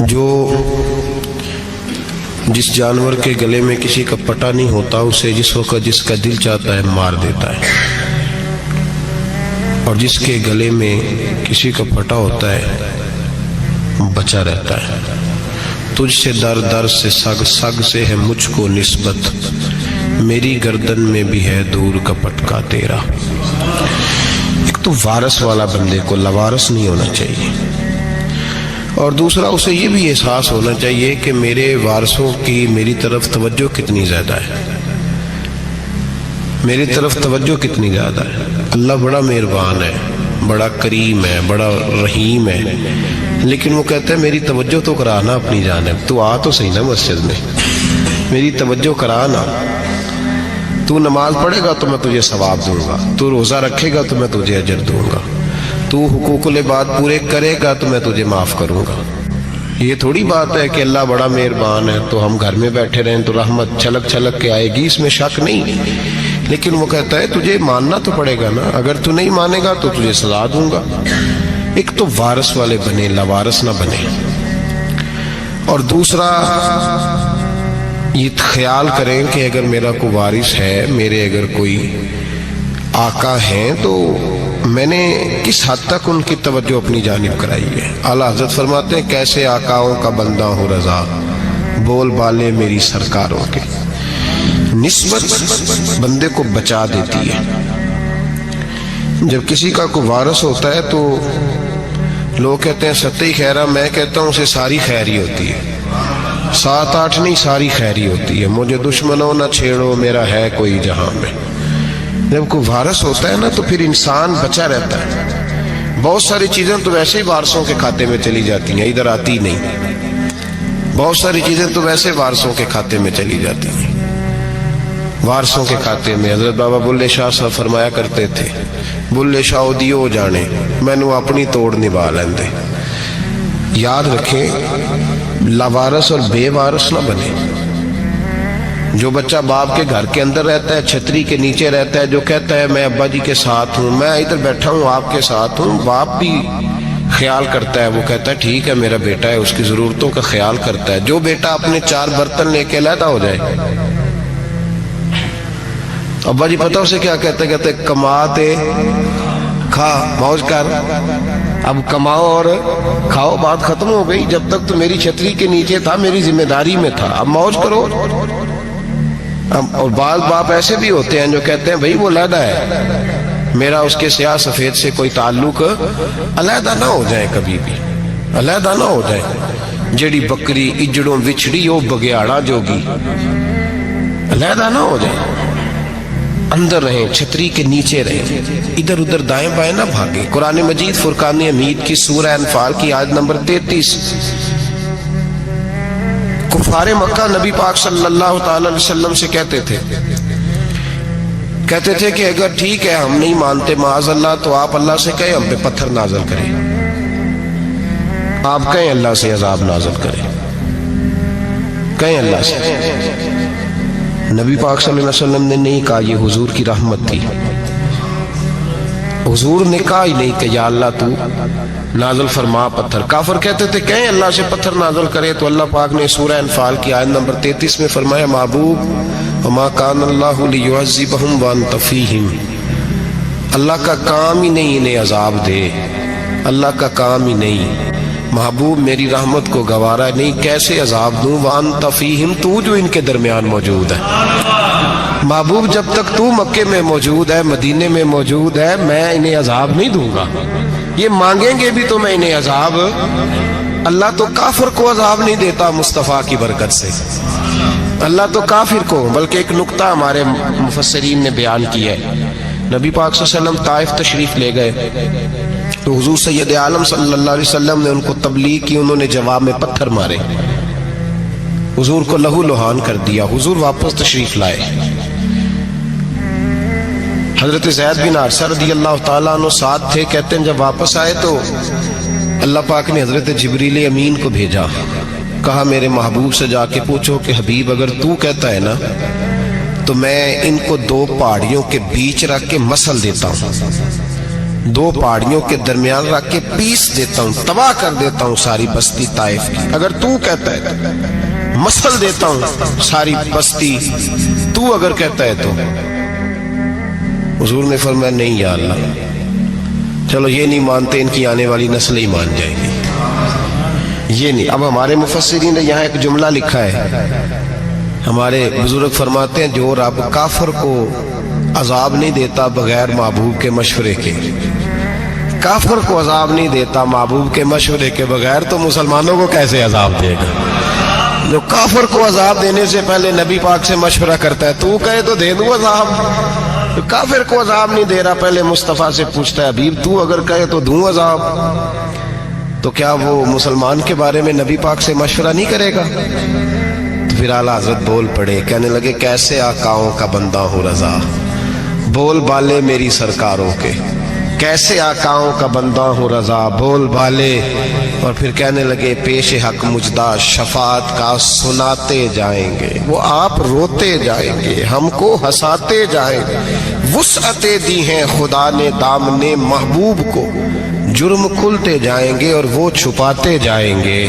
جو جس جانور کے گلے میں کسی کا پٹا نہیں ہوتا اسے جس وقت جس کا دل چاہتا ہے مار دیتا ہے، اور جس کے گلے میں کسی کا پٹا ہوتا ہے بچا رہتا ہے۔ تجھ سے در در سے سگ سگ سے ہے مجھ کو نسبت، میری گردن میں بھی ہے دور کا پٹکا تیرا۔ ایک تو وارث والا بندے کو لوارث نہیں ہونا چاہیے، اور دوسرا اسے یہ بھی احساس ہونا چاہیے کہ میرے وارثوں کی میری طرف توجہ کتنی زیادہ ہے، میری طرف توجہ کتنی زیادہ ہے۔ اللہ بڑا مہربان ہے، بڑا کریم ہے، بڑا رحیم ہے، لیکن وہ کہتا ہے میری توجہ تو کرانا اپنی جانب، تو آ تو صحیح نا مسجد میں، میری توجہ کرانا۔ تو نماز پڑھے گا تو میں تجھے ثواب دوں گا، تو روزہ رکھے گا تو میں تجھے اجر دوں گا، تو حقوق العباد پورے کرے گا تو میں تجھے معاف کروں گا۔ یہ تھوڑی بات ہے کہ اللہ بڑا مہربان ہے تو ہم گھر میں بیٹھے رہیں تو رحمت چھلک چھلک کے آئے گی، اس میں شک نہیں، لیکن وہ کہتا ہے تجھے ماننا تو پڑے گا نا، اگر تو نہیں مانے گا تو تجھے سزا دوں گا۔ ایک تو وارث والے بنے، لوارث نہ بنے، اور دوسرا یہ خیال کریں کہ اگر میرا کوئی وارث ہے، میرے اگر کوئی آقا ہیں تو میں نے کس حد تک ان کی توجہ اپنی جانب کرائی ہے۔ اعلیٰ حضرت فرماتے ہیں کیسے آقاؤں کا بندہ ہوں رضا، بول بالے میری سرکاروں کے۔ نسبت بندے کو بچا دیتی ہے۔ جب کسی کا کوئی وارث ہوتا ہے تو لوگ کہتے ہیں ستّی خیرہ، میں کہتا ہوں اسے ساری خیر ہی ہوتی ہے، 7-8 نہیں، ساری خیر ہی ہوتی ہے۔ مجھے دشمنوں نہ چھیڑو، میرا ہے کوئی جہاں میں۔ جب کوئی وارث ہوتا ہے نا تو پھر انسان بچا رہتا ہے۔ بہت ساری چیزیں تو ویسے ہی وارثوں کے کھاتے میں چلی جاتی ہیں، ادھر آتی نہیں۔ بہت ساری چیزیں تو ویسے وارثوں کے کھاتے میں چلی جاتی ہیں، وارثوں کے کھاتے میں۔ حضرت بابا بلے شاہ صاحب فرمایا کرتے تھے، بلے شاہ دیو جانے میں نو اپنی توڑ نبھا لیندے۔ یاد رکھیں لاوارث اور بے وارث نہ بنے۔ جو بچہ باپ کے گھر کے اندر رہتا ہے، چھتری کے نیچے رہتا ہے، جو کہتا ہے میں ابا جی کے ساتھ ہوں، میں ادھر بیٹھا ہوں آپ کے ساتھ ہوں، باپ بھی خیال کرتا ہے، وہ کہتا ہے ٹھیک ہے میرا بیٹا ہے، اس کی ضرورتوں کا خیال کرتا ہے۔ جو بیٹا اپنے 4 برتن لے کے علیحدہ ہو جائے، ابا جی پتہ اسے کیا کہتے کہتے کماتے کھا موج کر، اب کماؤ اور کھاؤ، بات ختم ہو گئی۔ جب تک تو میری چھتری کے نیچے تھا، میری ذمہ داری میں تھا، اب موج کرو۔ اور بعض باپ ایسے بھی ہوتے ہیں جو کہتے ہیں بھائی وہ علیحدہ ہے، میرا اس کے سیاہ سفید سے کوئی تعلق، علیحدہ نہ ہو جائے، کبھی بھی علیحدہ نہ ہو جائے۔ جڑی بکری اجڑوں وچھڑی وہ بگیاڑا جوگی، علیحدہ نہ ہو جائے، اندر رہیں، چھتری کے نیچے رہیں، ادھر ادھر دائیں بائیں نہ بھاگیں۔ قرآن مجید فرقان حمید کی سورہ انفال کی آیت نمبر 33۔ کفار مکہ نبی پاک صلی اللہ تعالی علیہ وسلم سے کہتے تھے کہ اگر ٹھیک ہے ہم نہیں مانتے معاذ اللہ تو آپ اللہ سے کہیں ہم پہ پتھر نازل کریں، آپ کہیں اللہ سے عذاب نازل کریں، کہیں اللہ سے۔ نبی پاک صلی اللہ علیہ وسلم نے نہیں کہا، یہ حضور کی رحمت تھی، حضور نے کہا ہی نہیں کہ یا اللہ تو نازل فرما پتھر۔ کافر کہتے تھے کہیں اللہ سے پتھر نازل کرے، تو اللہ پاک نے سورہ انفال کی آیت نمبر 33 میں فرمایا محبوب وما کان اللہ لیعذبہم وانت فیہم، اللہ کا کام ہی نہیں انہیں عذاب دے، اللہ کا کام ہی نہیں۔ محبوب میری رحمت کو گوارا نہیں، کیسے عذاب دوں، وانت فیہم، تو جو ان کے درمیان موجود ہے۔ محبوب جب تک تو مکے میں موجود ہے، مدینے میں موجود ہے، میں انہیں عذاب نہیں دوں گا۔ یہ مانگیں گے بھی تو میں انہیں عذاب، اللہ تو کافر کو عذاب نہیں دیتا مصطفیٰ کی برکت سے، اللہ تو کافر کو۔ بلکہ ایک نکتہ ہمارے مفسرین نے بیان کیا ہے، نبی پاک صلی اللہ علیہ وسلم طائف تشریف لے گئے تو حضور سید عالم صلی اللہ علیہ وسلم نے ان کو تبلیغ کی، انہوں نے جواب میں پتھر مارے، حضور کو لہو لہان کر دیا، حضور واپس تشریف لائے۔ حضرت زید بن حارثہ رضی اللہ تعالیٰ عنہ ساتھ تھے، کہتے ہیں جب واپس آئے تو اللہ پاک نے حضرت جبریل امین کو بھیجا، کہا میرے محبوب سے جا کے پوچھو کہ حبیب اگر تو کہتا ہے نا تو میں ان کو 2 پہاڑیوں کے بیچ رکھ کے مسل دیتا ہوں، دو پہاڑیوں کے درمیان رکھ کے پیس دیتا ہوں, تباہ کر دیتا ہوں ساری بستی طائف کی. اگر تو کہتا ہے مسل دیتا ہوں ساری بستی, تو اگر کہتا ہے تو. حضور نے فرمایا نہیں یا اللہ, چلو یہ نہیں مانتے, ان کی آنے والی نسل ہی مان جائے گی. یہ نہیں. اب ہمارے مفسرین نے یہاں ایک جملہ لکھا ہے, ہمارے بزرگ فرماتے ہیں جو رب کافر کو عذاب نہیں دیتا بغیر محبوب کے مشورے کے, کافر کو عذاب نہیں دیتا محبوب کے مشورے کے بغیر, تو مسلمانوں کو کیسے عذاب دے گا؟ جو کافر کو عذاب دینے سے پہلے نبی پاک سے مشورہ کرتا ہے, تو کہے تو دے دوں عذاب. جو کافر کو عذاب نہیں دے رہا پہلے مصطفیٰ سے پوچھتا ہے حبیب تو اگر کہے تو دوں عذاب, تو کیا وہ مسلمان کے بارے میں نبی پاک سے مشورہ نہیں کرے گا؟ تو پھر اعلیٰ حضرت بول پڑے, کہنے لگے کیسے آقاؤں کا بندہ ہوں رضا, بول بالے میری سرکاروں کے, کیسے آقاؤں کا بندہ ہوں رضا, بول بالے. اور پھر کہنے لگے پیش حق مجدہ شفاعت کا سناتے جائیں گے, وہ آپ روتے جائیں گے, ہم کو ہنساتے جائیں گے. وسعتیں دی ہیں خدا نے دامن محبوب کو, جرم کھلتے جائیں گے اور وہ چھپاتے جائیں گے.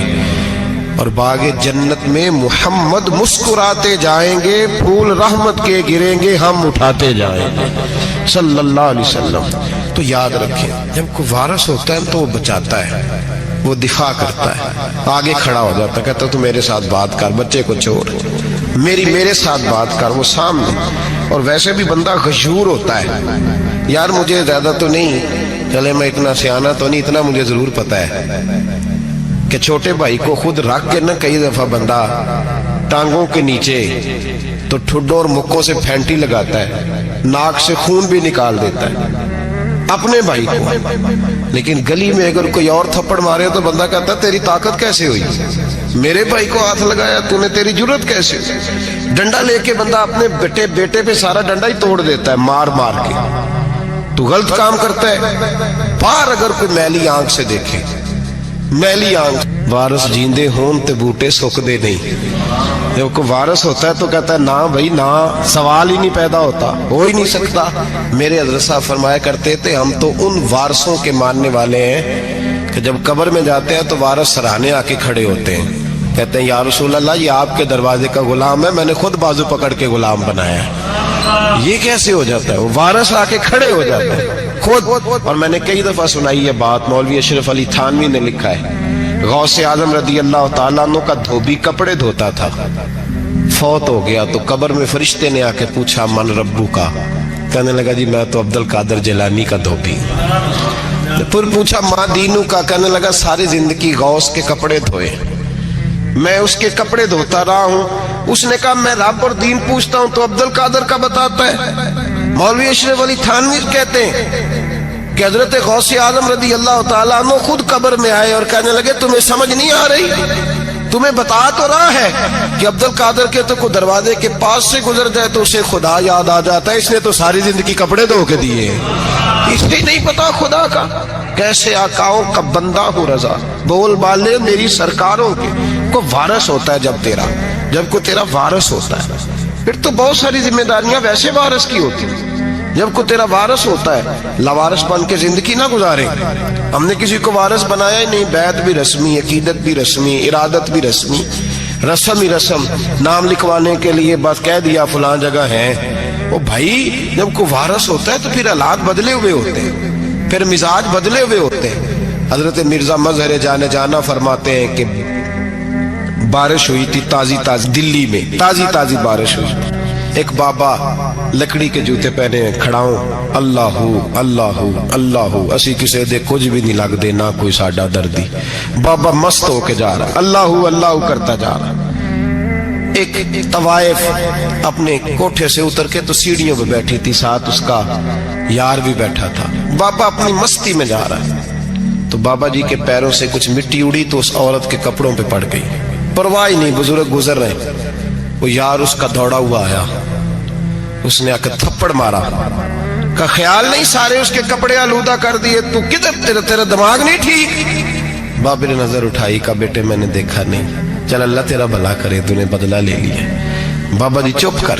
اور باغ جنت میں محمد مسکراتے جائیں گے, پھول رحمت کے گریں گے, ہم اٹھاتے جائیں گے صلی اللہ علیہ وسلم. تو یاد رکھیں, جب کوئی وارث ہوتا ہے تو وہ بچاتا ہے, وہ دفاع کرتا ہے, آگے کھڑا ہو جاتا ہے, کہتا ہے تو میرے ساتھ بات کر, بچے کو چھوڑ, میرے ساتھ بات کر, وہ سامنے. اور ویسے بھی بندہ غشور ہوتا ہے, یار مجھے زیادہ تو نہیں, چلے میں اتنا سیانا تو نہیں, اتنا مجھے ضرور پتا ہے کہ چھوٹے بھائی کو خود رکھ کے نہ کئی دفعہ بندہ ٹانگوں کے نیچے تو ٹھڈوں اور مکوں سے پھینٹی لگاتا ہے, ناک سے خون بھی نکال دیتا ہے اپنے بھائی کو. لیکن گلی میں اگر کوئی اور تھپڑ مارے تو بندہ کہتا ہے تیری طاقت کیسے ہوئی, میرے بھائی کو ہاتھ لگایا تو نے, تیری جرت کیسے ہوئی. ڈنڈا لے کے بندہ اپنے بیٹے پہ سارا ڈنڈا ہی توڑ دیتا ہے مار مار کے, تو غلط کام کرتا ہے. باہر اگر کوئی میلی آنکھ سے دیکھے, میلی آنکھ, وارث جیندے ہون تے بوٹے سکدے نہیں. جب کوئی وارث ہوتا ہے تو کہتا ہے نا بھائی نا, سوال ہی نہیں پیدا ہوتا, ہو ہی نہیں سکتا. میرے حضرت صاحب فرمایا کرتے تھے ہم تو ان وارثوں کے ماننے والے ہیں کہ جب قبر میں جاتے ہیں تو وارث سراہنے آ کے کھڑے ہوتے ہیں, کہتے ہیں یا رسول اللہ یہ آپ کے دروازے کا غلام ہے, میں نے خود بازو پکڑ کے غلام بنایا ہے. یہ کیسے ہو جاتا ہے؟ وہ وارث آ کے کھڑے ہو جاتے ہیں خود. اور میں نے کئی دفعہ سنائی یہ بات, مولوی اشرف علی تھانوی نے لکھا ہے, غوث اعظم رضی اللہ تعالیٰ عنہ کا دھوبی کپڑے دھوتا تھا, فوت ہو گیا تو قبر میں فرشتے نے آ کے پوچھا من ربو کا, کہنے لگا جی میں تو عبد القادر جیلانی کا دھوبی. پھر پوچھا ماں دینو کا, کہنے لگا ساری زندگی غوث کے کپڑے دھوئے, میں اس کے کپڑے دھوتا رہا ہوں. اس نے کہا میں رب اور دین پوچھتا ہوں تو عبد القادر کا بتاتا ہے. مولوی اشرف علی تھانوی کہتے ہیں کہ حضرت غوث اعظم رضی اللہ تعالیٰ عنہ خود قبر میں آئے اور کہنے لگے تمہیں سمجھ نہیں آ رہی, تمہیں بتا تو رہا ہے کہ عبد القادر کے تو کوئی دروازے کے پاس سے گزر جائے تو اسے خدا یاد آ جاتا ہے, اس نے تو ساری زندگی کپڑے دھو کے دیے, اس لیے نہیں پتا خدا کا. کیسے آقاؤں کا بندہ ہوں رضا, بول بالے میری سرکاروں کے. کو وارث ہوتا ہے جب کوئی تیرا وارث ہوتا ہے, پھر تو بہت ساری ذمہ داریاں ویسے وارث کی ہوتی ہیں. جب کوئی تیرا وارث ہوتا ہے, لاوارث بن کے زندگی نہ گزارے. ہم نے کسی کو وارث بنایا ہی نہیں, بیعت بھی رسمی, عقیدت بھی رسمی, ارادت بھی رسمی, رسم ہی رسم, نام لکھوانے کے لیے بس کہہ دیا فلاں جگہ ہے. وہ بھائی جب کوئی وارث ہوتا ہے تو پھر حالات بدلے ہوئے ہوتے ہیں, پھر مزاج بدلے ہوئے ہوتے ہیں. حضرت مرزا مظہر جانا فرماتے ہیں کہ بارش ہوئی تھی تازی دلی میں تازی بارش ہوئی. ایک بابا لکڑی کے جوتے پہنے کھڑا ہوں, اللہ اللہ اللہ, اسی کسی دے کچھ بھی نہیں لگ دے نہ کوئی ساڈا دردی. بابا مست ہو کے جا رہا, اللہ اللہ کرتا جا رہا. ایک طوائف اپنے کوٹھے سے اتر کے تو سیڑھیوں پہ بیٹھی تھی, ساتھ اس کا یار بھی بیٹھا تھا. بابا اپنی مستی میں جا رہا ہے تو بابا جی کے پیروں سے کچھ مٹی اڑی تو اس عورت کے کپڑوں پہ پڑ گئی. پرواہ نہیں, بزرگ گزر رہے. وہ یار اس کا دوڑا ہوا آیا, اس نے آ کے تھپڑ مارا, کا خیال نہیں سارے اس کے کپڑے آلودہ کر دیے, تو کدھر تیرا دماغ نہیں ٹھیک. بابا نے نظر اٹھائی, کا بیٹے میں نے دیکھا نہیں, چل اللہ تیرا بھلا کرے, تو نے بدلہ لے لیا. بابا جی چپ کر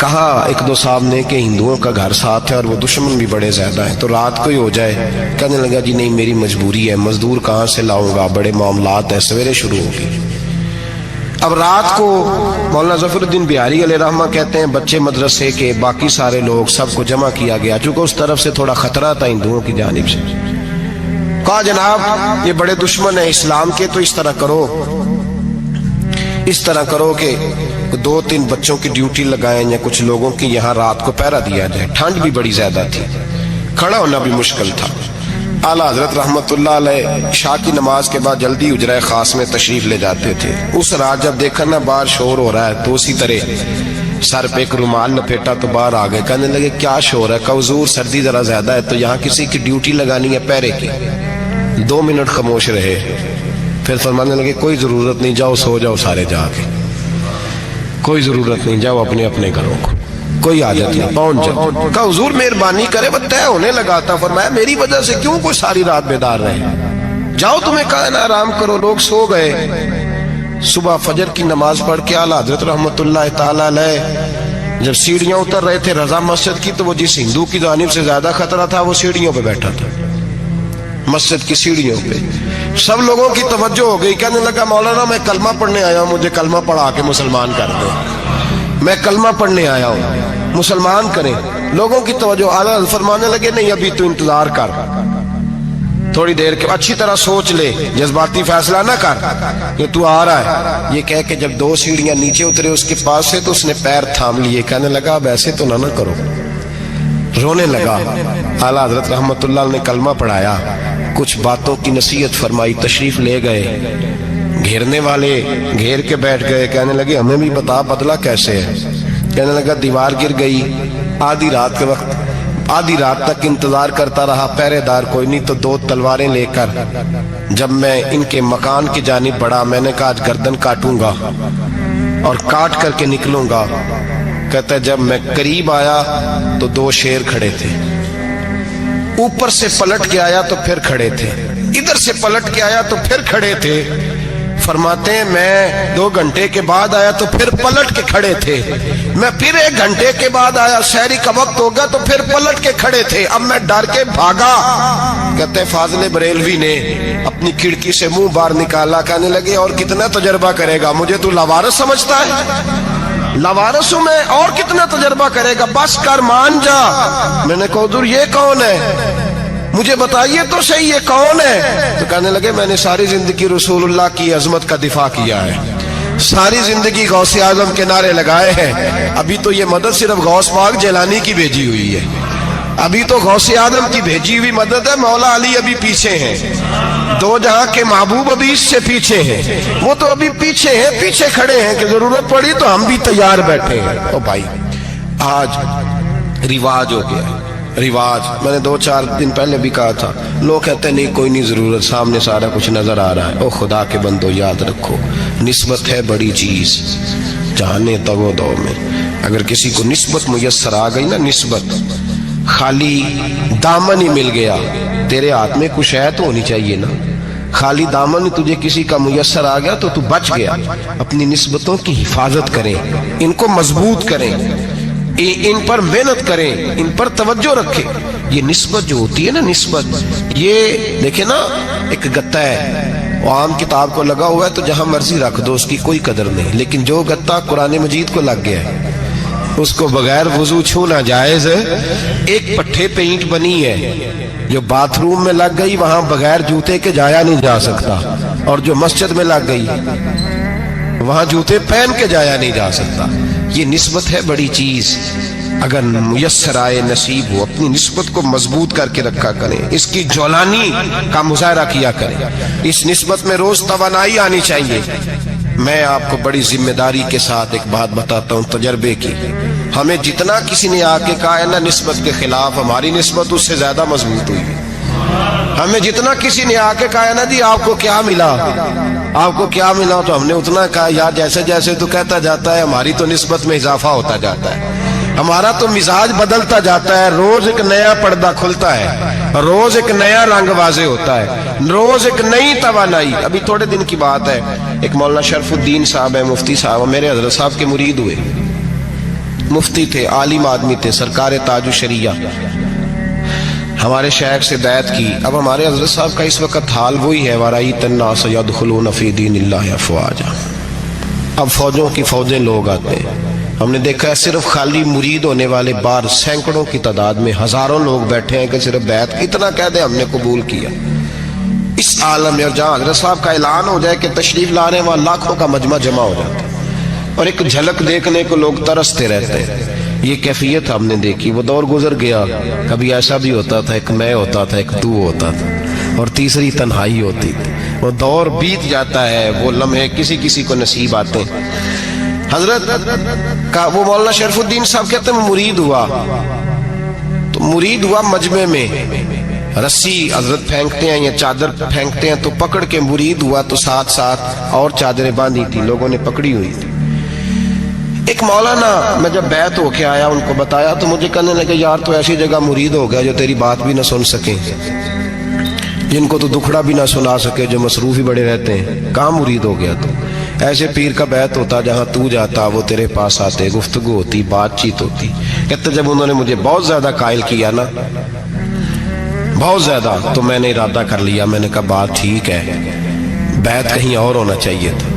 کہا ایک دو صاحب نے کہ ہندوؤں کا گھر ساتھ ہے اور وہ دشمن بھی بڑے زیادہ ہیں، تو رات کو ہی ہو جائے۔ کہنے لگا جی نہیں، میری مجبوری ہے، مزدور کہاں سے لاؤں گا، بڑے معاملات ہیں، سویرے شروع ہوگی۔ اب رات کو مولانا ظفر الدین بہاری علیہ رحمہ کہتے ہیں بچے مدرسے کے، باقی سارے لوگ، سب کو جمع کیا گیا، چونکہ اس طرف سے تھوڑا خطرہ تھا ہندوؤں کی جانب سے۔ کہا جناب یہ بڑے دشمن ہیں اسلام کے، تو اس طرح کرو کہ 2-3 بچوں کی ڈیوٹی لگائیں یا کچھ لوگوں کی یہاں رات کو پہرا دیا جائے۔ ٹھنڈ بھی بڑی زیادہ تھی، کھڑا ہونا بھی مشکل تھا۔ اعلیٰ حضرت رحمت اللہ علیہ عشاء کی نماز کے بعد جلدی حجرہ خاص میں تشریف لے جاتے تھے۔ اس رات جب دیکھا نا باہر شور ہو رہا ہے تو اسی طرح سر پہ ایک رومال لپیٹا تو باہر آ گئے۔ کہنے لگے کیا شور ہے؟ کہ حضور سردی ذرا زیادہ ہے تو یہاں کسی کی ڈیوٹی لگانی ہے پہرے کی۔ 2 منٹ خاموش رہے، پھر فرمانے لگے کوئی ضرورت نہیں، جاؤ سو جاؤ سارے جا کے، کوئی ضرورت نہیں، جاؤ اپنے اپنے گھروں کو، کوئی حاجت نہیں، پہنچ جاؤ۔ کہا حضور مہربانی کرے، وہ طے ہونے لگا تھا۔ فرمایا میری وجہ سے کیوں کوئی ساری رات بیدار رہے، جاؤ تمہیں کہا نا آرام کرو۔ لوگ سو گئے۔ صبح فجر کی نماز پڑھ کے اعلیٰ حضرت رحمت اللہ تعالی علیہ جب سیڑھیاں اتر رہے تھے رضا مسجد کی، تو وہ جس ہندو کی جانب سے زیادہ خطرہ تھا وہ سیڑھیوں پہ بیٹھا تھا، مسجد کی سیڑھیوں پہ۔ سب لوگوں کی توجہ ہو گئی۔ کہنے لگا مولانا میں کلمہ پڑھنے آیا ہوں، مجھے کلمہ پڑھا کے مسلمان کر دو، میں کلمہ پڑھنے آیا ہوں، مسلمان کریں۔ لوگوں کی توجہ، اعلیٰ فرمانے لگے نہیں ابھی تو انتظار کر، تھوڑی دیر کے اچھی طرح سوچ لے، جذباتی فیصلہ نہ کر کہ تو آ رہا ہے۔ یہ کہہ کے جب 2 سیڑھیاں نیچے اترے اس کے پاس سے تو اس نے پیر تھام لیے۔ کہنے لگا اب ایسے تو نہ کرو، رونے لگا۔ اعلیٰ حضرت رحمت اللہ نے کلمہ پڑھایا، کچھ باتوں کی نصیحت فرمائی، تشریف لے گئے۔ گھیرنے والے گھیر کے بیٹھ گئے، کہنے لگے ہمیں بھی بتا بدلہ کیسے ہے۔ کہنے لگا دیوار گر گئی، آدھی رات کے وقت، آدھی رات تک انتظار کرتا رہا، پہرے دار کوئی نہیں، تو 2 تلواریں لے کر جب میں ان کے مکان کی جانب بڑھا، میں نے کہا آج گردن کاٹوں گا اور کاٹ کر کے نکلوں گا۔ کہتا ہے جب میں قریب آیا تو 2 شیر کھڑے تھے، اوپر سے پلٹ کے آیا تو پھر کھڑے تھے، ادھر سے پلٹ کے آیا تو پھر کھڑے تھے۔ فرماتے ہیں میں 2 گھنٹے کے بعد آیا تو پھر پلٹ کے کھڑے تھے، میں پھر 1 گھنٹے کے بعد آیا، سحری کا وقت ہوگا تو پھر پلٹ کے کھڑے تھے۔ اب میں ڈر کے بھاگا۔ کہتے فاضل بریلوی نے اپنی کھڑکی سے منہ باہر نکالا، کہنے لگے اور کتنا تجربہ کرے گا، مجھے تو لاوارث سمجھتا ہے، لاوارث ہوں میں، اور کتنا تجربہ کرے گا، بس کر مان جا۔ میں نے کہا حضور یہ کون ہے، مجھے بتائیے تو صحیح یہ کون ہے۔ تو کہنے لگے میں نے ساری زندگی رسول اللہ کی عظمت کا دفاع کیا ہے، ساری زندگی غوث اعظم کے نعرے لگائے ہیں، ابھی تو یہ مدد صرف غوث پاک جیلانی کی بھیجی ہوئی ہے، ابھی تو غوث اعظم کی بھیجی ہوئی مدد ہے، مولا علی ابھی پیچھے ہیں، 2 جہاں کے محبوب ابھی اس سے پیچھے ہیں، وہ تو ابھی پیچھے ہیں، پیچھے کھڑے ہیں کہ ضرورت پڑی تو ہم بھی تیار بیٹھے ہیں۔ او بھائی آج رواج ہو گیا، رواج، میں نے 2-4 دن پہلے بھی کہا تھا، لوگ کہتے ہیں نہیں کوئی نہیں ضرورت، سامنے سارا کچھ نظر آ رہا ہے۔ او خدا کے بندو یاد رکھو نسبت ہے بڑی چیز، جانے تو دو میں اگر کسی کو نسبت میسر آ گئی نا، نسبت خالی دامن ہی مل گیا، تیرے ہاتھ میں کچھ ہے تو ہونی چاہیے نا، خالی دامن ہی تجھے کسی کا میسر آ گیا تو تو بچ گیا۔ اپنی نسبتوں کی حفاظت کریں، ان کو مضبوط کریں، ان پر محنت کریں، ان پر توجہ رکھیں۔ یہ نسبت جو ہوتی ہے نا، نسبت یہ دیکھیں نا، ایک گتا ہے وہ عام کتاب کو لگا ہوا ہے تو جہاں مرضی رکھ دو، اس کی کوئی قدر نہیں، لیکن جو گتا قرآن مجید کو لگ گیا ہے اس کو بغیر وضو چھونا جائز ہے۔ ایک پٹھے پہ اینٹ بنی ہے، جو باتھ روم میں لگ گئی وہاں بغیر جوتے کے جایا نہیں جا سکتا، اور جو مسجد میں لگ گئی وہاں جوتے پہن کے جایا نہیں جا سکتا۔ یہ نسبت ہے بڑی چیز، اگر میسر آئے نصیب ہو اپنی نسبت کو مضبوط کر کے رکھا کریں، اس کی جولانی کا مظاہرہ کیا کریں، اس نسبت میں روز توانائی آنی چاہیے۔ میں آپ کو بڑی ذمہ داری کے ساتھ ایک بات بتاتا ہوں تجربے کی، ہمیں جتنا کسی نے آ کے کہا ہے نا نسبت کے خلاف، ہماری نسبت اس سے زیادہ مضبوط ہوئی۔ ہمیں جتنا کسی نے آ کے کہا ہے نا جی آپ کو کیا ملا، آپ کو کیا ملا، تو ہم نے اتنا کہا یار جیسے جیسے تو کہتا جاتا ہے ہماری تو نسبت میں اضافہ ہوتا جاتا ہے، ہمارا تو مزاج بدلتا جاتا ہے، روز ایک نیا پردہ کھلتا ہے، روز ایک نیا رنگ واضح ہوتا ہے، روز ایک نئی توانائی۔ ابھی تھوڑے دن کی بات ہے، ایک مولانا شرف الدین صاحب ہے، مفتی صاحب، میرے حضرت صاحب کے مرید ہوئے، مفتی تھے, عالم آدمی تھے, سرکار تاج الشریعہ, ہمارے شیخ سے بیعت کی. اب ہمارے حضرت صاحب کا اس وقت حال وہی ہے, وَرَأَيْتَ النَّاسَ يَدْخُلُونَ فِي دِينِ اللَّهِ أَفْوَاجًا. اب فوجوں کی فوجیں لوگ آتے ہیں. ہم نے دیکھا ہے صرف خالی مرید ہونے والے بار سینکڑوں کی تعداد میں ہزاروں لوگ بیٹھے ہیں کہ صرف بیعت اتنا کہہ دیں ہم نے قبول کیا. اس عالم میں, اور جہاں حضرت صاحب کا اعلان ہو جائے کہ تشریف لا رہے ہیں, وہاں لاکھوں کا مجمع جمع ہو جاتا ہے اور ایک جھلک دیکھنے کو لوگ ترستے رہتے ہیں. یہ کیفیت ہم نے دیکھی. وہ دور گزر گیا, کبھی ایسا بھی ہوتا تھا ایک میں ہوتا تھا, ایک تو ہوتا تھا, اور تیسری تنہائی ہوتی تھی. وہ دور بیت جاتا ہے, وہ لمحے کسی کسی کو نصیب آتے ہیں. حضرت کا وہ مولانا شرف الدین صاحب کہتے ہیں مرید ہوا, تو مرید ہوا مجمع میں, رسی حضرت پھینکتے ہیں یا چادر پھینکتے ہیں تو پکڑ کے مرید ہوا, تو ساتھ ساتھ اور چادریں باندھی تھی, لوگوں نے پکڑی ہوئی تھی. ایک مولانا, میں جب بیعت ہو کے آیا ان کو بتایا تو مجھے کہنے لگے یار تو ایسی جگہ مرید ہو گیا جو تیری بات بھی نہ سن سکیں, جن کو تو دکھڑا بھی نہ سنا سکے, جو مصروف ہی بڑے رہتے ہیں. کہاں مرید ہو گیا تو؟ ایسے پیر کا بیعت ہوتا جہاں تو جاتا وہ تیرے پاس آتے, گفتگو ہوتی, بات چیت ہوتی. کہتے جب انہوں نے مجھے بہت زیادہ قائل کیا نا, بہت زیادہ, تو میں نے ارادہ کر لیا. میں نے کہا بات ٹھیک ہے, بیعت کہیں اور ہونا چاہیے تھا.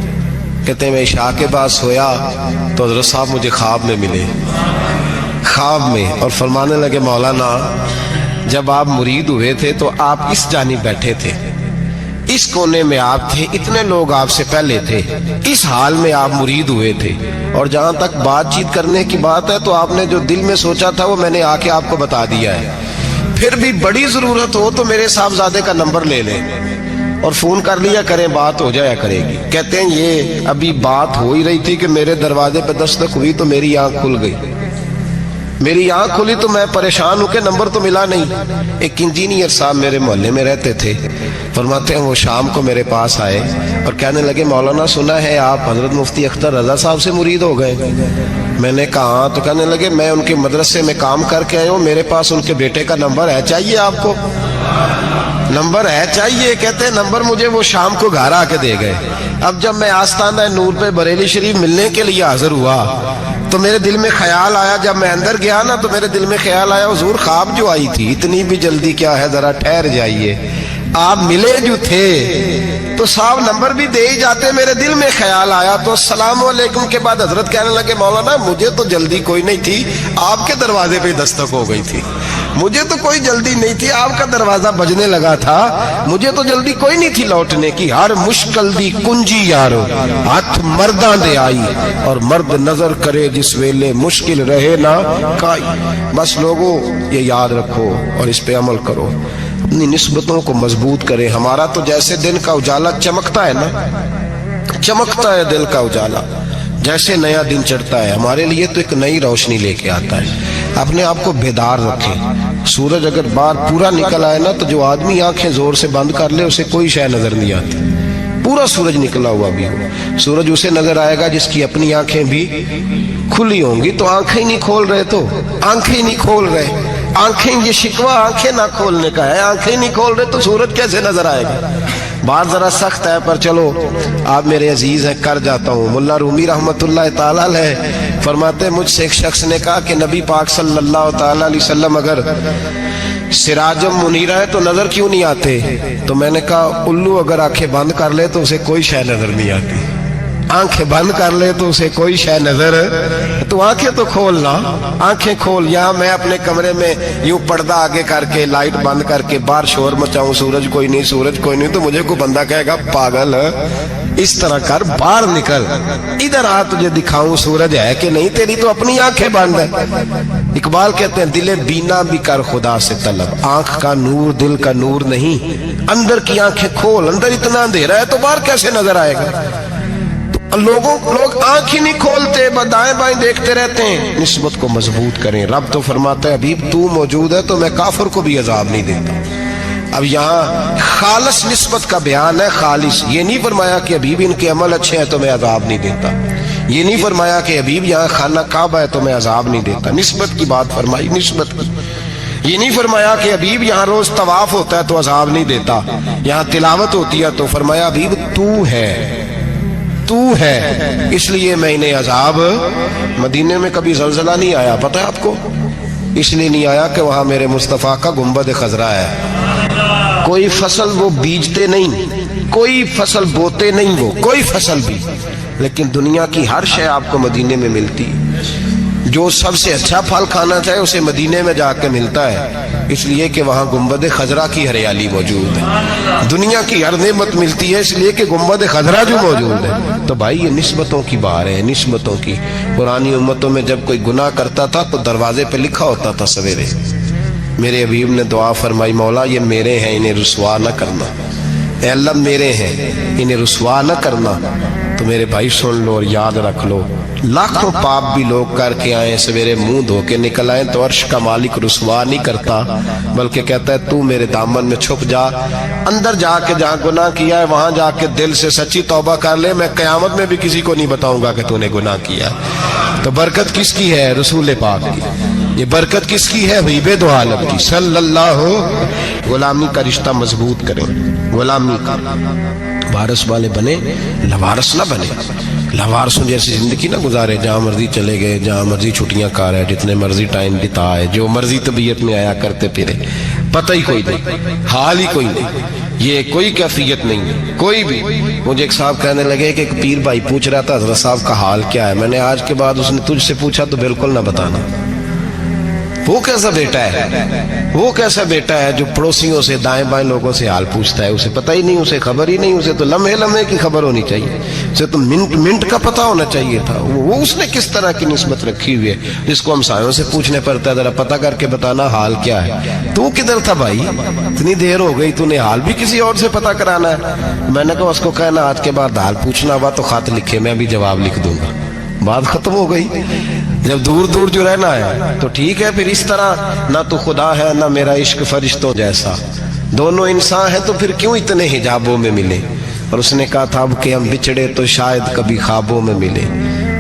کہتے ہیں میں عشاء کے بعد سویا تو حضرت صاحب مجھے خواب میں ملے, خواب میں, اور فرمانے لگے مولانا جب آپ مرید ہوئے تھے تو آپ اس جانب بیٹھے تھے, اس کونے میں آپ تھے, اتنے لوگ آپ سے پہلے تھے, اس حال میں آپ مرید ہوئے تھے, اور جہاں تک بات چیت کرنے کی بات ہے تو آپ نے جو دل میں سوچا تھا وہ میں نے آ کے آپ کو بتا دیا ہے. پھر بھی بڑی ضرورت ہو تو میرے صاحبزادے کا نمبر لے لیں اور فون کر لیا کریں, بات ہو جایا کرے گی. کہتے ہیں یہ ابھی بات ہو ہی رہی تھی کہ میرے دروازے پہ دستک ہوئی تو میری آنکھ کھل گئی. میری آنکھ کھلی تو میں پریشان ہوں کہ نمبر تو ملا نہیں. ایک انجینئر صاحب میرے محلے میں رہتے تھے, فرماتے ہیں وہ شام کو میرے پاس آئے اور کہنے لگے مولانا سنا ہے آپ حضرت مفتی اختر رضا صاحب سے مرید ہو گئے. میں نے کہا ہاں. تو کہنے لگے میں ان کے مدرسے میں کام کر کے آیا ہوں, میرے پاس ان کے بیٹے کا نمبر ہے, چاہیے آپ کو؟ نمبر ہے چاہیے. کہتے ہیں نمبر مجھے وہ شام کو گھر آ کے دے گئے. اب جب میں آستانہ نور پہ بریلی شریف ملنے کے لیے حاضر ہوا تو میرے دل میں خیال آیا, جب میں اندر گیا نا تو میرے دل میں خیال آیا حضور خواب جو آئی تھی اتنی بھی جلدی کیا ہے, ذرا ٹھہر جائیے, آپ ملے جو تھے تو صاحب نمبر بھی دے ہی جاتے. میرے دل میں خیال آیا تو السلام علیکم کے بعد حضرت کہنے لگے مولانا مجھے تو جلدی کوئی نہیں تھی, آپ کے دروازے پہ دستک ہو گئی تھی. مجھے تو کوئی جلدی نہیں تھی, آپ کا دروازہ بجنے لگا تھا, مجھے تو جلدی کوئی نہیں تھی لوٹنے کی. ہر مشکل دی کنجی یارو ہاتھ مرداں دے آئی, اور مرد نظر کرے جس ویلے مشکل رہے نہ کائی. بس لوگوں یہ یاد رکھو اور اس پہ عمل کرو, اپنی نسبتوں کو مضبوط کریں. ہمارا تو جیسے دن کا اجالا چمکتا ہے نا, چمکتا ہے دل کا اجالا, جیسے نیا دن چڑھتا ہے ہمارے لیے تو ایک نئی روشنی لے کے آتا ہے. اپنے آپ کو بیدار رکھیں. سورج اگر باہر پورا نکل آئے نا تو جو آدمی آنکھیں زور سے بند کر لے اسے کوئی شے نظر نہیں آتی. پورا سورج نکلا ہوا بھی ہو, سورج اسے نظر آئے گا جس کی اپنی آنکھیں بھی کھلی ہوں گی. تو آنکھیں نہیں کھول رہے, تو آنکھیں نہیں کھول رہے, آنکھیں, یہ شکوہ آنکھیں نہ کھولنے کا ہے, آنکھیں نہیں کھول رہے تو سورج کیسے نظر آئے گا. بات ذرا سخت ہے پر چلو آپ میرے عزیز ہیں, کر جاتا ہوں. ملا رومی رحمت اللہ تعالیٰ علیہ فرماتے مجھ سے ایک شخص نے کہا کہ نبی پاک صلی اللہ تعالیٰ علیہ وسلم اگر سراجم منیرہ ہے تو نظر کیوں نہیں آتے؟ تو میں نے کہا الو اگر آنکھیں بند کر لے تو اسے کوئی شے نظر نہیں آتی. آنکھیں بند کر لے تو اسے کوئی شے نظر, تو آنکھیں تو کھولنا, آنکھیں کھول. یہاں میں اپنے کمرے میں یوں پردہ آگے کر کے لائٹ بند کر کے باہر شور مچاؤں, سورج کوئی نہیں, سورج کوئی نہیں, تو مجھے کوئی بندہ کہے گا پاگل اس طرح کر, باہر نکل, ادھر آ تجھے دکھاؤں سورج ہے کہ نہیں, تیری تو اپنی آنکھیں بند ہے. اقبال کہتے ہیں دل بینا بھی کر خدا سے طلب, آنکھ کا نور دل کا نور نہیں, اندر کی آنکھیں کھول. اندر اتنا اندھیرا ہے تو باہر کیسے نظر آئے گا؟ لوگ آنکھ ہی نہیں کھولتے, دائیں بائیں دیکھتے رہتے ہیں. نسبت کو مضبوط کریں. رب تو فرماتا ہے حبیب تو موجود ہے تو میں کافر کو بھی عذاب نہیں دیتا. اب یہاں خالص نسبت کا بیان ہے, خالص. یہ نہیں فرمایا کہ حبیب ان کے عمل اچھے ہیں تو میں عذاب نہیں دیتا. یہ نہیں فرمایا کہ حبیب یہاں خانہ کعبہ ہے تو میں عذاب نہیں دیتا. نسبت کی بات فرمائی, نسبت کی. یہ نہیں فرمایا کہ حبیب یہاں روز طواف ہوتا ہے تو عذاب نہیں دیتا. یہاں تلاوت ہوتی ہے تو فرمایا حبیب تو ہے, تو ہے اس لیے میں انہیں عذاب. مدینے میں کبھی زلزلہ نہیں آیا، پتہ ہے آپ کو؟ اس لیے نہیں آیا کہ وہاں میرے مصطفیٰ کا گنبد خضرا ہے. کوئی فصل وہ بیجتے نہیں، کوئی فصل بوتے نہیں، وہ کوئی فصل بھی، لیکن دنیا کی ہر شے آپ کو مدینے میں ملتی. جو سب سے اچھا پھل کھانا چاہے اسے مدینے میں جا کے ملتا ہے، اس لیے کہ وہاں گنبد خضرا کی ہریالی موجود ہے. دنیا کی ہر نعمت ملتی ہے اس لیے کہ گنبد خضرا جو موجود ہے. تو بھائی یہ نسبتوں کی بار ہے، نسبتوں کی. پرانی امتوں میں جب کوئی گناہ کرتا تھا تو دروازے پہ لکھا ہوتا تھا سویرے. میرے حبیب نے دعا فرمائی، مولا یہ میرے ہیں انہیں رسوا نہ کرنا. اے اللہ میرے ہیں انہیں رسوا نہ کرنا. تو میرے بھائی سن لو اور یاد رکھ لو، لاکھوں پاپ بھی لوگ کر کے آئیں، سویرے منہ دھو کے نکل آئیں تو عرش کا مالک رسوا نہیں کرتا، بلکہ کہتا ہے تو میرے دامن میں چھپ جا. اندر جا کے جہاں گناہ کیا ہے وہاں جا کے دل سے سچی توبہ کر لے، میں قیامت میں بھی کسی کو نہیں بتاؤں گا کہ تو نے گناہ کیا. تو برکت کس کی ہے؟ رسول پاک کی. یہ برکت کس کی ہے؟ حبیب دو عالم کی صلی اللہ. غلامی کا رشتہ مضبوط کریں، غلامی کا. وارث والے بنے، لوارث نہ بنے. لوارثوں جیسی زندگی نہ گزارے، جہاں مرضی چلے گئے، جہاں مرضی چھٹیاں کار ہے، جتنے مرضی ٹائم بتا ہے، جو مرضی طبیعت میں آیا کرتے پھرے، پتہ ہی کوئی نہیں، حال ہی کوئی نہیں. یہ کوئی کیفیت نہیں ہے کوئی بھی. مجھے ایک صاحب کہنے لگے کہ ایک پیر بھائی پوچھ رہا تھا حضرت صاحب کا حال کیا ہے. میں نے آج کے بعد اس نے تجھ سے پوچھا تو بالکل نہ بتانا. وہ کیسا بیٹا ہے، وہ کیسا بیٹا ہے جو پڑوسیوں سے دائیں بائیں لوگوں سے حال پوچھتا ہے؟ اسے پتہ ہی نہیں، اسے خبر ہی نہیں. اسے تو لمحے لمحے کی خبر ہونی چاہیے، اسے تو منٹ منٹ کا پتہ ہونا چاہیے تھا. وہ اس نے کس طرح کی نسبت رکھی ہوئی ہے جس کو ہم سایوں سے پوچھنے پڑتا ہے ذرا پتہ کر کے بتانا حال کیا ہے. تو کدھر تھا بھائی؟ اتنی دیر ہو گئی، تو نے حال بھی کسی اور سے پتہ کرانا ہے. میں نے کہا اس کو کہنا آج کے بعد حال پوچھنا ہوا تو خط لکھے، میں بھی جواب لکھ دوں گا. بات ختم ہو گئی. جب دور دور جو رہنا ہے تو ٹھیک ہے، پھر اس طرح نہ تو خدا ہے نہ میرا عشق فرشتوں جیسا، دونوں انسان ہیں تو پھر کیوں اتنے حجابوں میں ملے. اور اس نے کہا تھا اب کہ ہم بچھڑے تو شاید کبھی خوابوں میں ملے،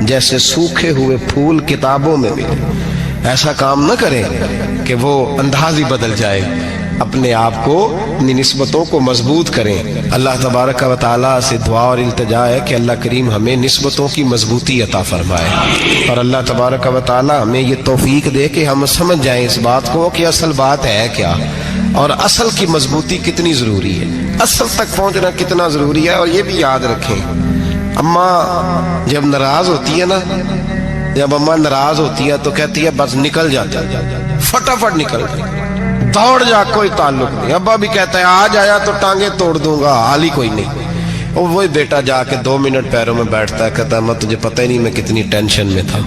جیسے سوکھے ہوئے پھول کتابوں میں ملے. ایسا کام نہ کریں کہ وہ انداز ہی بدل جائے. اپنے آپ کو، اپنی نسبتوں کو مضبوط کریں. اللہ تبارک و تعالیٰ سے دعا اور التجا ہے کہ اللہ کریم ہمیں نسبتوں کی مضبوطی عطا فرمائے، اور اللہ تبارک و تعالیٰ ہمیں یہ توفیق دے کہ ہم سمجھ جائیں اس بات کو کہ اصل بات ہے کیا، اور اصل کی مضبوطی کتنی ضروری ہے، اصل تک پہنچنا کتنا ضروری ہے. اور یہ بھی یاد رکھیں، اماں جب ناراض ہوتی ہے نا، جب اماں ناراض ہوتی ہے تو کہتی ہے بس نکل جاتا، فٹافٹ نکل دوڑ جا، کوئی تعلق نہیں. ابا بھی کہتا ہے آج آیا تو ٹانگیں توڑ دوں گا، حال ہی کوئی نہیں. اور وہی بیٹا جا کے 2 منٹ پیروں میں بیٹھتا ہے، کہتا ہے تجھے پتہ ہی نہیں میں کتنی ٹینشن میں تھا.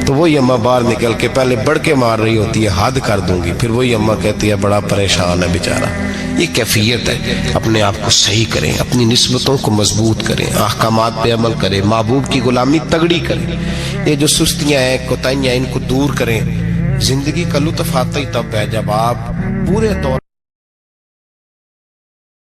تو وہی اماں باہر نکل کے پہلے بڑھ کے مار رہی ہوتی ہے حد کر دوں گی، پھر وہی اماں کہتی ہے بڑا پریشان ہے بیچارہ. یہ کیفیت ہے. اپنے آپ کو صحیح کریں، اپنی نسبتوں کو مضبوط کریں، احکامات پہ عمل کریں، محبوب کی غلامی تگڑی کریں. یہ جو سستیاں ہیں، کوتاہیاں، ان کو دور کریں. زندگی کا لطف آتا ہی تب ہے جب آپ پورے طور